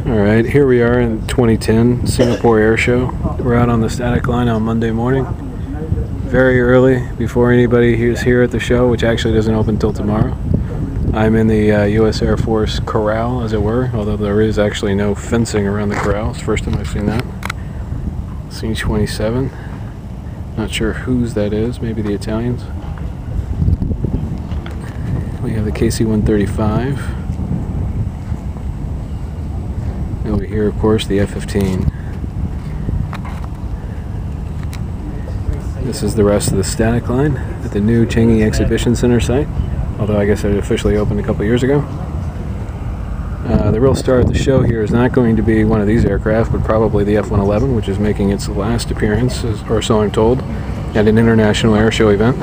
Alright, here we are in 2010 Singapore Airshow. We're out on the static line on Monday morning. Very early, before anybody is here at the show, which actually doesn't open until tomorrow. I'm in the U.S. Air Force corral, as it were, although there is actually no fencing around the corral. It's the first time I've seen that. C-27. Not sure whose that is, maybe the Italians. We have the KC-135. Over here, of course, the F-15. This is the rest of the static line at the new Changi Exhibition Center site, although I guess it officially opened a couple years ago. The real star of the show here is not going to be one of these aircraft, but probably the F-111, which is making its last appearance, or so I'm told, at an international airshow event.